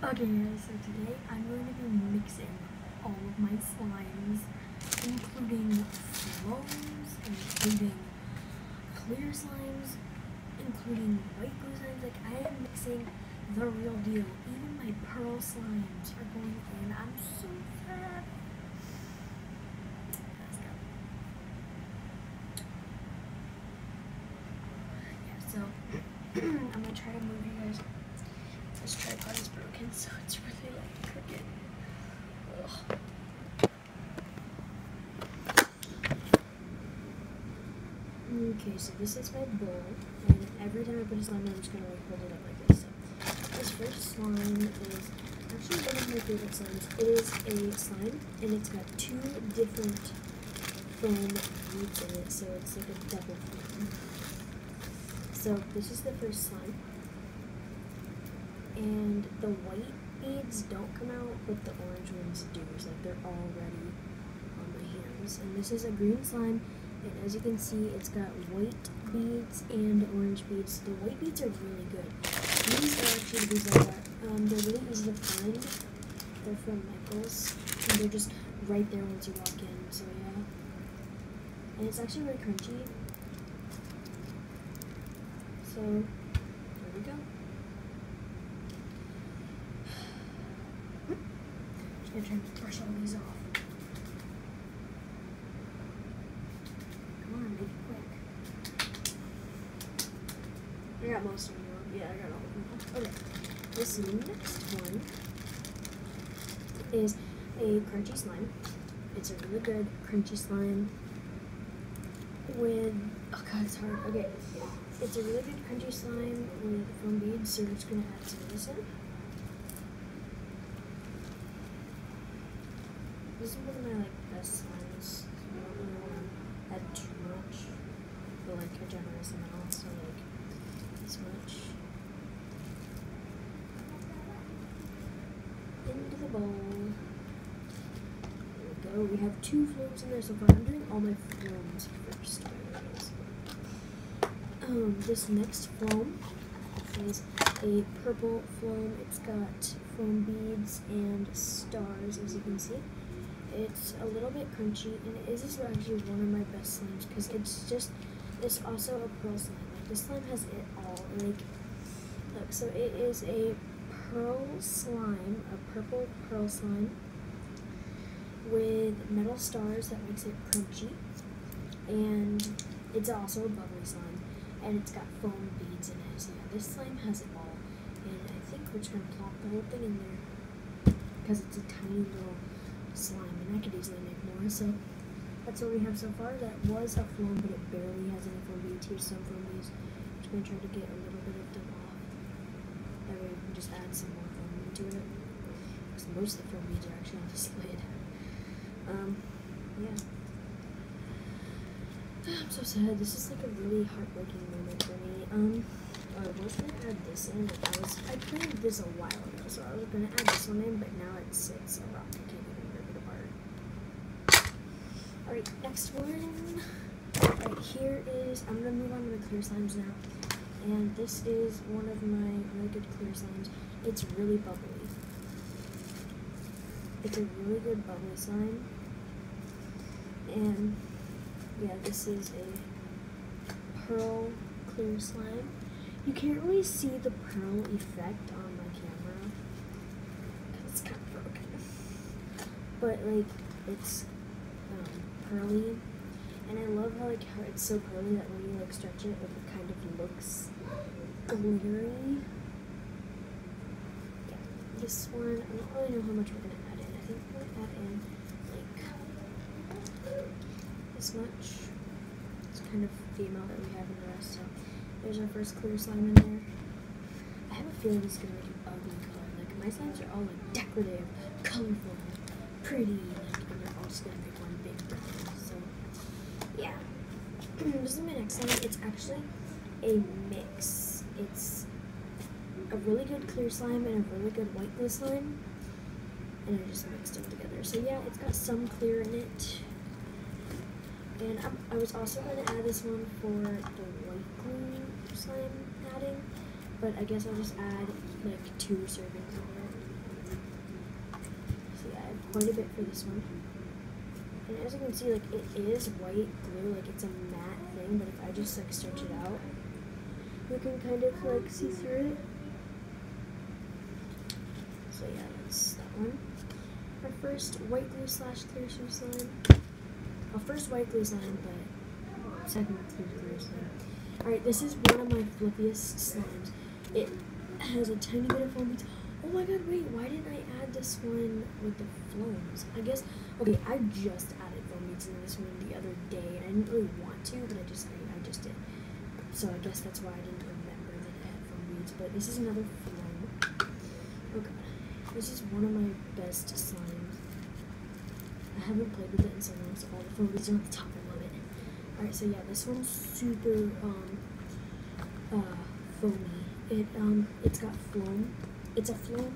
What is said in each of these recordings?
Okay guys, so today I'm going to be mixing all of my slimes, including flows, including clear slimes, including white glue slimes. Like, I am mixing the real deal. Even my pearl slimes are going in. I'm so sad. Let's go. Yeah, so I'm gonna try to move you guys. This tripod is broken, so it's really like crooked. Ugh. Okay, so this is my bowl, and every time I put a slime in, I'm just gonna like hold it up like this. So this first slime is actually one of my favorite slimes. It is a slime, and it's got two different foam beads in it, so it's like a double foam. So this is the first slime. And the white beads don't come out, but the orange ones do. So like they're already on my hands. And this is a green slime, and as you can see, it's got white beads and orange beads. The white beads are really good. These are actually the beads I got. They're really easy to find. They're from Michaels, and they're just right there once you walk in. So yeah, and it's actually really crunchy. So there we go. I'm trying to brush all these off. Come on, make it quick. I got most of them on. Yeah, I got all of them. Okay. This next one is a crunchy slime. It's a really good crunchy slime with, oh god, it's hard. Okay. It's a really good crunchy slime with foam beads, so we're just gonna add some of this in. This is one of my best slimes. I don't really want to add too much, but a generous amount, so this much. Into the bowl. There we go. We have two flows in there so far. I'm doing all my flows first. This next foam is a purple foam. It's got foam beads and stars, as you can see. It's a little bit crunchy, and this is actually one of my best slimes because it's also a pearl slime. Like, this slime has it all. Look, so it is a pearl slime, a purple pearl slime with metal stars that makes it crunchy, and it's also a bubbly slime, and it's got foam beads in it. So yeah, this slime has it all, and I think we're just gonna plop the whole thing in there because it's a tiny little slime, and I could easily make more. So that's what we have so far. That was a foam, but it barely has any foam beads. Here's some foam beads. I'm just gonna try to get a little bit of them off. That way we can just add some more foam into it. Because most of the foam beads are actually on this lid. Yeah. I'm so sad. This is a really heartbreaking moment for me. I was gonna add this in. I played this a while ago, so I was gonna add this one in, but now it sits a rock. I can't even rip it apart. Alright, next one. Right here is, I'm gonna move on to the clear slimes now. And this is one of my really good clear slimes. It's really bubbly. It's a really good bubbly slime. And yeah, this is a pearl clear slime. You can't really see the pearl effect on my camera because it's kind of broken. But it's pearly, and I love how it's so pearly that when you stretch it, it kind of looks glittery. Yeah, this one, I don't really know how much we're gonna add in. I think we're gonna add in this much. It's kind of the amount that we have in the rest. So there's our first clear slime in there. I have a feeling this is gonna make an ugly color. My slimes are all decorative, colorful, pretty, and they're all just gonna make one big brown. So yeah. This is my next slime. It's actually a mix. It's a really good clear slime and a really good white glue slime, and I just mixed them together. So yeah, it's got some clear in it. And I was also going to add this one for the white glue slime adding, but I guess I'll just add 2 servings of it. quite a bit for this one. And as you can see, like, it is white glue, like it's a matte thing, but if I just like stretch it out, you can kind of like see through it. So yeah, that's that one. Our first white glue slash clear shoe slime. Our first white glue slime, but second clear slime. Alright, this is one of my fluffiest slimes. It has a tiny bit of foam beads. Oh my god, wait, why didn't I add this one with the flows? I guess, okay, I just added foam beads in this one the other day, and I didn't really want to, but I just did. So I guess that's why I didn't remember that I had foam beads, but this is another flow. Oh god, this is one of my best slimes. I haven't played with it in so long, so all the foam beads are on the top. I love it. Alright, so yeah, this one's super, foamy. It's got foam. It's a flow,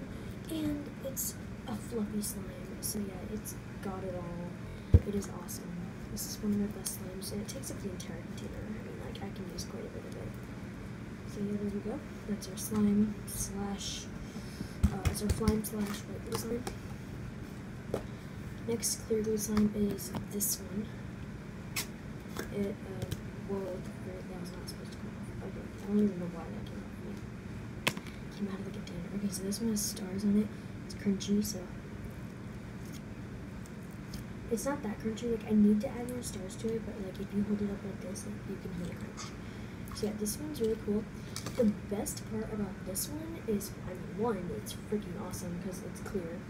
and it's a fluffy slime. So yeah, it's got it all. It is awesome. This is one of my best slimes, and it takes up the entire container. I mean, like, I can use quite a bit of it. So yeah, there we go. That's our slime slash, it's our slime slash white glue slime. Next clear glue slime is this one. It, whoa, that was not supposed to come off. Okay, I don't even know why that came off. Came out of the container. Okay, so this one has stars on it. It's crunchy, so it's not that crunchy. Like, I need to add more stars to it, but like if you hold it up like this, like, you can hear the crunch. So yeah, this one's really cool. The best part about this one is, I mean, one, it's freaking awesome because it's clear.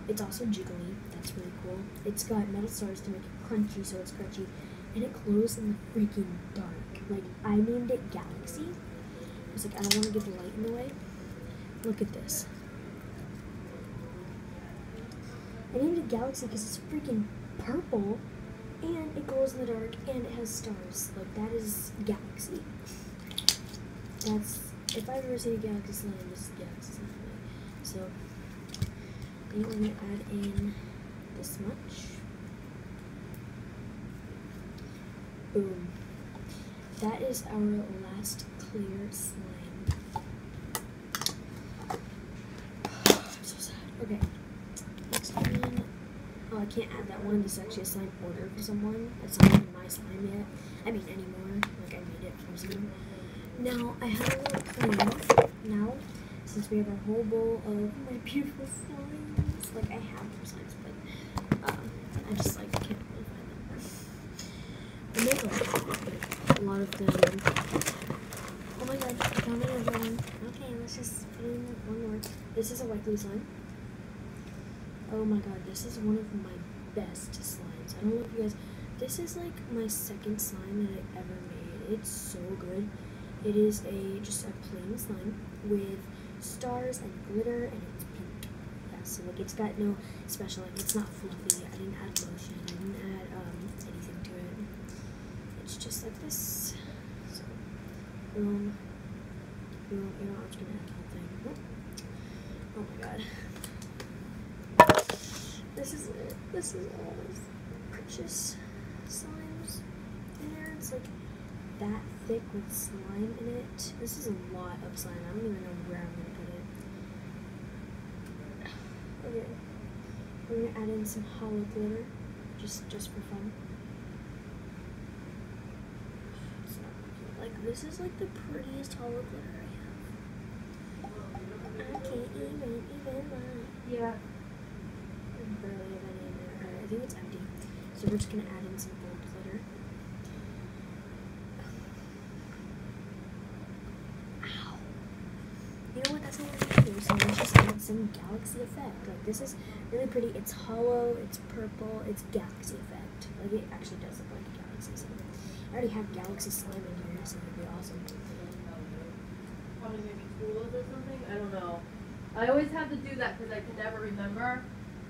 It's also jiggly. That's really cool. It's got metal stars to make it crunchy, so it's crunchy, and it glows in the freaking dark. Like, I named it Galaxy. I was like, I don't want to give the light in the way. Look at this. I named it Galaxy because it's freaking purple, and it glows in the dark, and it has stars. Like, that is Galaxy. That's, if I've ever seen a Galaxy slime, this is Galaxy slime. So, then we're going to add in this much. Boom. That is our last clear slime. I'm so sad. Okay. Next one. Oh, I can't add that one. This is actually a slime order for someone. It's not even my slime yet. I mean, anymore. Like, I made it for someone. Now, I have a little cream. Now, since we have our whole bowl of my beautiful slimes. Like, I have more slimes, but I just, like, can't really find them. I made a lot of them. Oh my god, I found another one. Okay, let's just put in one more. This is a white glue slime. Oh my god, this is one of my best slimes. I don't know if you guys, this is like my second slime that I ever made. It's so good. It is just a plain slime with stars and glitter, and it's pink. Yeah, so like it's got no special, like it's not fluffy. I didn't add lotion. I didn't add anything to it. It's just like this. So, boom, boom. You know, I'm just gonna add the whole thing. Oh my god. This is it. This is all those precious slimes in there. It's like that thick with slime in it. This is a lot of slime. I don't even know where I'm gonna put it. Okay. We're gonna add in some hollow glitter, just for fun. So, like, this is like the prettiest hollow glitter I have. I can't even lie. Yeah. Barely have any in there. Alright, I think it's empty. So we're just gonna add in some gold glitter. Ow. You know what? That's not what I'm gonna do. So let's just add some galaxy effect. Like, this is really pretty. It's hollow, it's purple, it's galaxy effect. Like, it actually does look like a galaxy. So I already have galaxy slime in here, so it'd be awesome. Probably maybe tools or something? I don't know. I always have to do that because I can never remember.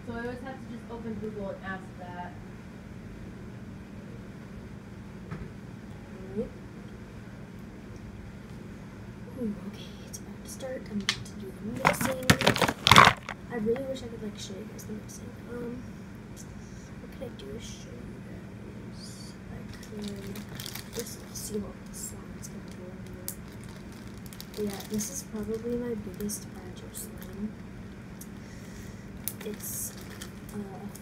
So I always have to just open Google and ask that. Ooh, okay, it's about to start. I'm about to do the mixing. I really wish I could like show you guys the mixing. What could I do to show you guys? I could just see what the slime's gonna go in there. Yeah, this is probably my biggest batch of slime. It's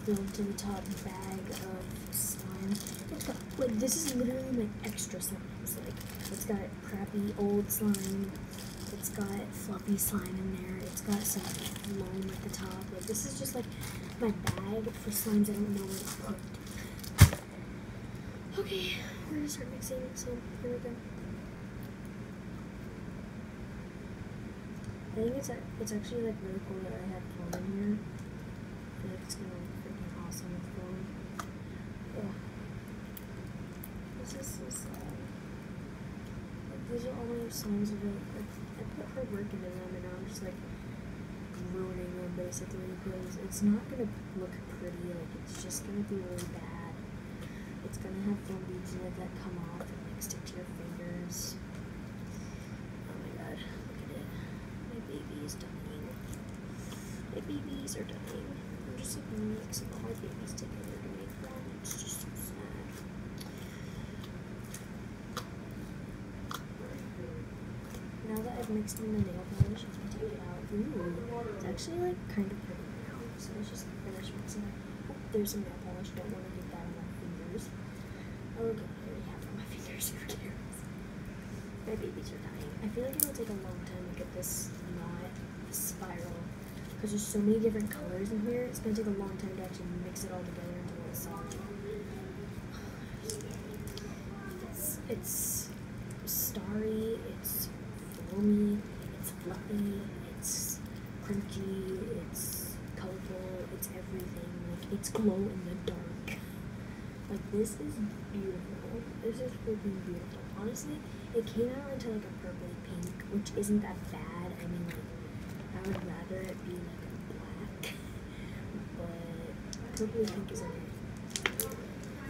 filled to the top bag of slime. It's got, like, this is literally like extra slimes. Like, it's got crappy old slime. It's got fluffy slime in there. It's got some foam at the top. Like, this is just like my bag for slimes I don't know where to put. Okay, we're gonna start mixing. So here we go. I think it's actually like really cool that I have foam in here. I feel like it's gonna look freaking awesome with foam. Yeah. This is so sad. Like, these are all my slimes of it. Like, I put hard work into them and now I'm just like ruining them basically because it's not gonna look pretty. Like, it's just gonna be really bad. It's gonna have foam beads in it that come off and like stick to your fingers. Oh my god, look at it. My baby's dying. My babies are dying. I'm just like mixing all my babies together to make one. It's just so sad. Now that I've mixed in the nail polish, I can take it out. Ooh, it's actually like kind of pretty now. So let's just finish mixing it. Oh, there's some nail polish. Don't want to get that on my fingers. Oh, okay, I already have it on my fingers. Who cares? My babies are dying. I feel like it'll take a long time to get this knot spiral because there's so many different colors in here. It's gonna take a long time to actually mix it all together into one solid. It's starry. It's foamy. It's fluffy. It's crunchy. It's colorful. It's everything. Like, it's glow in the dark. Like, this is beautiful. This is freaking beautiful. Honestly, it came out into like a purpley pink, which isn't that bad. I mean, like, I would rather it be like a black, but purpley pink is okay.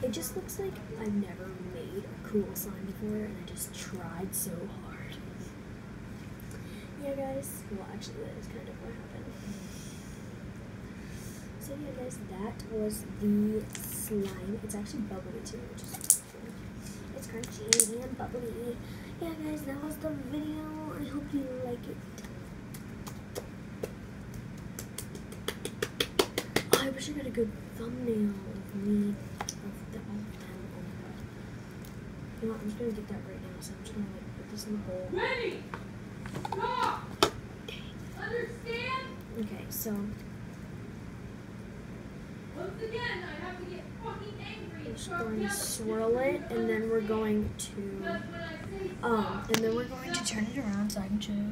It just looks like I've never made a cool slime before, and I just tried so hard. Yeah, guys. Well, actually, that is kind of what happened. So yeah, guys, that was the slime. It's actually bubbly too, which is cool. It's crunchy and bubbly. Yeah, guys, that was the video. I hope you like it. Oh, I wish I got a good thumbnail of me, of the all of them. Oh my god. You know what? I'm just gonna get that right now. So I'm just gonna like put this in the bowl. Ready! Stop! Okay. Understand? Okay, so Once again, I have to get fucking angry. we're just going to swirl it, and then we're going to and then we're going to turn it around so I can show you.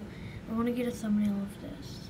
I want to get a thumbnail of this.